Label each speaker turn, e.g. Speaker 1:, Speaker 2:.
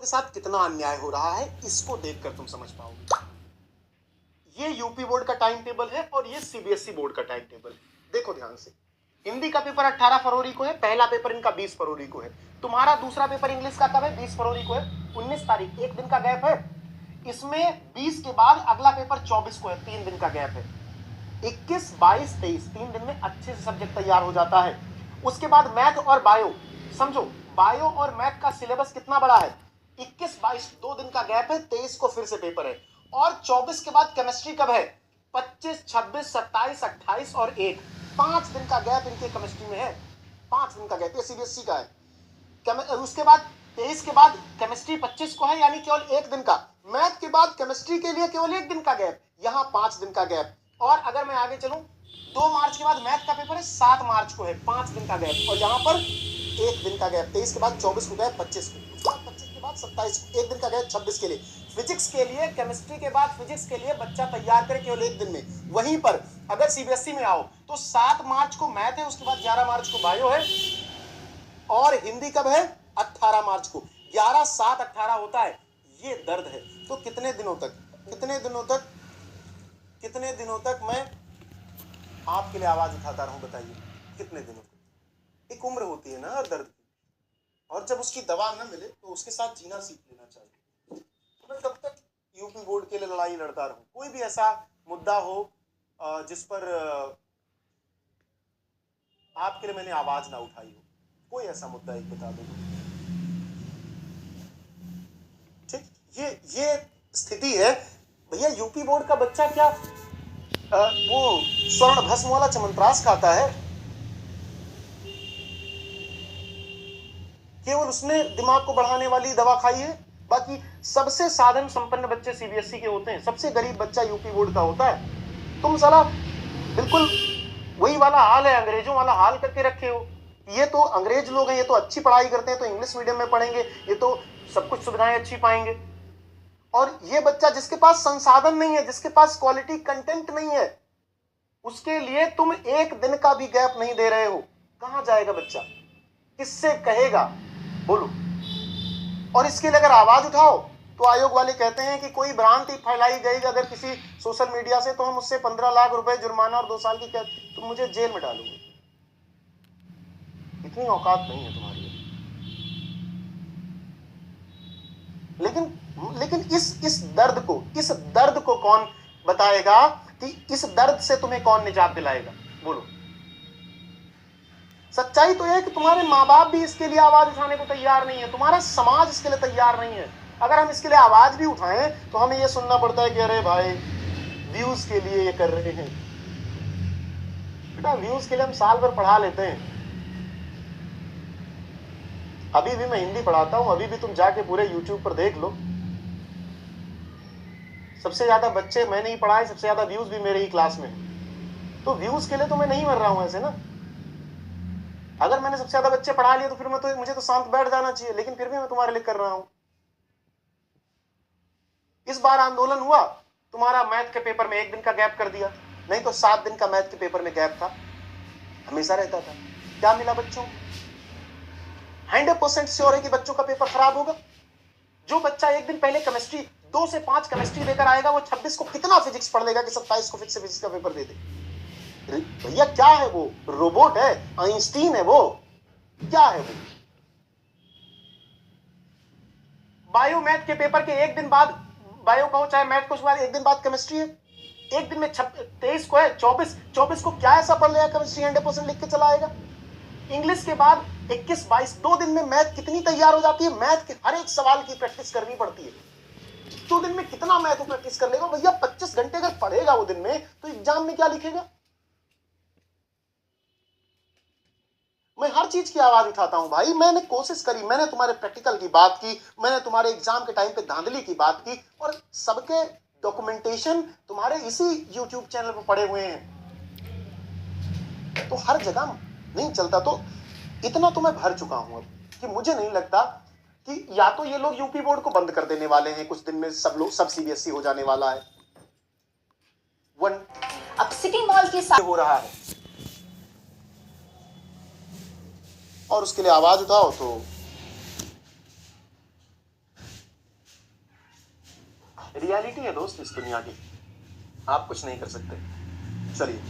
Speaker 1: के साथ कितना अन्याय हो रहा है इसको देखकर तुम समझ पाओगे। ये यूपी बोर्ड का टाइम टेबल है और ये सीबीएसई बोर्ड का टाइम टेबल है। देखो ध्यान से, हिंदी का पेपर 18 फरवरी को है, पहला पेपर इनका 20 फरवरी को है। तुम्हारा दूसरा पेपर इंग्लिश का कब है? 20 फरवरी को है, 19 तारीख, एक दिन का गैप है। इसमें 20 के बाद अगला पेपर 24 को है, 3 दिन का गैप है। 21, 22, 23 3 दिन में अच्छे से सब्जेक्ट तैयार हो जाता है। उसके बाद मैथ और बायो, समझो बायो और मैथ का सिलेबस कितना बड़ा है। 21, 22 2 दिन का गैप है, 23 को फिर से पेपर है। और 24 के बाद केमिस्ट्री कब है? 25, 26, 27, 28 और 1, 5 दिन का गैप इनके केमिस्ट्री में है। 5 दिन का गैप, ये सीबीएसई का है। उसके बाद 23 के बाद केमिस्ट्री 25 को है, यानी केवल 1 दिन का। मैथ के बाद केमिस्ट्री के लिए केवल 1 दिन का गैप, यहां 5 दिन का गैप। और अगर मैं आगे चलूं, 2 मार्च के बाद मैथ का पेपर है, 7 मार्च को है, 5 दिन का गैप। और यहां पर 1 दिन का गैप, 23 के बाद 24 को गैप, 25 को, उसके बाद 25 के बाद 27 को, 1 दिन का गैप 26 के लिए। फिजिक्स के लिए, केमिस्ट्री के बाद फिजिक्स के लिए बच्चा तैयार करे केवल 1 दिन में। वहीं पर अगर सीबीएसई में आओ तो 7 मार्च को मैथ है, उसके बाद 11 मार्च को बायो है, और हिंदी कब है? 18 मार्च को। 11, 7, 18 होता है। ये दर्द है। तो कितने दिनों तक मैं आपके लिए आवाज उठाता रहूं? बताइए कितने दिनों तक? एक उम्र होती है ना हर दर्द की, और जब उसकी दवा न मिले तो उसके साथ जीना सीख लेना चाहिए। मैं कब तक यूपी बोर्ड के लिए लड़ाई लड़ता रहूं? कोई भी ऐसा मुद्दा हो जिस पर आपके लिए मैंने आवाज ना उठाई हो, कोई ऐसा मुद्दा एक बता दो। ठीक, ये स्थिति है भैया। यूपी बोर्ड का बच्चा क्या वो स्वर्ण भस्म वाला च्यवनप्राश खाता है? केवल उसने दिमाग को बढ़ाने वाली दवा खाई है। बाकी सबसे साधन संपन्न बच्चे सीबीएसई के होते हैं, सबसे गरीब बच्चा यूपी बोर्ड का होता है। तुम साला बिल्कुल वही वाला हाल है, अंग्रेजों वाला हाल करके रखे हो। ये तो अंग्रेज लोग हैं, ये तो अच्छी पढ़ाई करते हैं, तो इंग्लिश मीडियम में पढ़ेंगे, ये तो सब कुछ सुविधाएं अच्छी पाएंगे। और ये बच्चा जिसके पास संसाधन नहीं है, जिसके पास क्वालिटी कंटेंट नहीं है, उसके लिए तुम 1 दिन का भी गैप नहीं दे रहे हो। कहां जाएगा बच्चा? किससे कहेगा? बोलो। और इसके लिए अगर आवाज उठाओ तो आयोग वाले कहते हैं कि कोई भ्रांति फैलाई गई अगर किसी सोशल मीडिया से, तो हम उससे 15 लाख रुपए जुर्माना और 2 साल की कैद, तुम मुझे जेल में डालोगे। इतनी औकात नहीं है तुम्हारी। लेकिन इस दर्द को कौन बताएगा कि इस दर्द से तुम्हें कौन निजात दिलाएगा? बोलो। सच्चाई तो यह है कि तुम्हारे माँ बाप भी इसके लिए आवाज उठाने को तैयार नहीं है, तुम्हारा समाज इसके लिए तैयार नहीं है। अगर हम इसके लिए आवाज भी उठाएं तो हमें यह सुनना पड़ता है कि अरे भाई व्यूज के लिए ये कर रहे हैं। बेटा व्यूज के लिए हम साल भर पढ़ा लेते हैं। अभी भी मैं हिंदी पढ़ाता हूं, अभी भी तुम जाके पूरे यूट्यूब पर देख लो, सबसे ज्यादा बच्चे मैंने ही पढ़ाए, सबसे ज्यादा व्यूज भी मेरे ही क्लास में। तो व्यूज के लिए तो मैं नहीं मर रहा हूं ऐसे ना। अगर मैंने सबसे ज्यादा बच्चे पढ़ा लिए तो फिर मुझे तो शांत बैठ जाना चाहिए, लेकिन फिर भी मैं तुम्हारे लिए कर रहा हूं। इस बार आंदोलन हुआ, तुम्हारा मैथ के पेपर में 1 दिन का गैप कर दिया, नहीं तो 7 दिन का मैथ के पेपर में गैप था, हमेशा रहता था। क्या मिला बच्चों? 100% श्योर है कि बच्चों का पेपर खराब होगा। जो बच्चा 1 दिन पहले केमिस्ट्री 2 से 5 केमिस्ट्री लेकर आएगा, वो 26 को कितना फिजिक्स पढ़ लेगा कि 27 को फिर से फिजिक्स का पेपर दे दे। भैया क्या है वो? रोबोट है? आइंस्टीन है वो? क्या है वो? बायो मैथ के पेपर के 1 दिन बाद बायो का हो चाहे मैथ को, उसके बाद 1 दिन बाद केमिस्ट्री है। 1 दिन में 23 को है, 24 को क्या ऐसा पढ़ लेगा केमिस्ट्री 100% लिख के चला आएगा। इंग्लिश के बाद 21, 22 2 दिन में मैथ कितनी तैयार हो जाती है। मैथ के हर एक सवाल की प्रैक्टिस करनी पड़ती है। 2 दिन में कितना मैथ प्रैक्टिस कर लेगा भैया? 25 घंटे अगर पढ़ेगा वो दिन में, तो एग्जाम में क्या लिखेगा? मैं हर चीज की आवाज उठाता हूं भाई। मैंने कोशिश करी, मैंने तुम्हारे प्रैक्टिकल की बात की, मैंने तुम्हारे एग्जाम के टाइम पे धांधली की बात की, और सबके डॉक्यूमेंटेशन तुम्हारे इसी यूट्यूब चैनल पर पड़े हुए हैं। तो हर जगह नहीं चलता, तो इतना तो मैं भर चुका हूं अब कि मुझे नहीं लगता कि या तो ये लोग यूपी बोर्ड को बंद कर देने वाले हैं कुछ दिन में, सब सीबीएसई हो जाने वाला है।
Speaker 2: अब सिटी मॉल के साथ
Speaker 1: हो रहा है और उसके लिए आवाज उठाओ तो रियलिटी है दोस्त इस दुनिया की, आप कुछ नहीं कर सकते। चलिए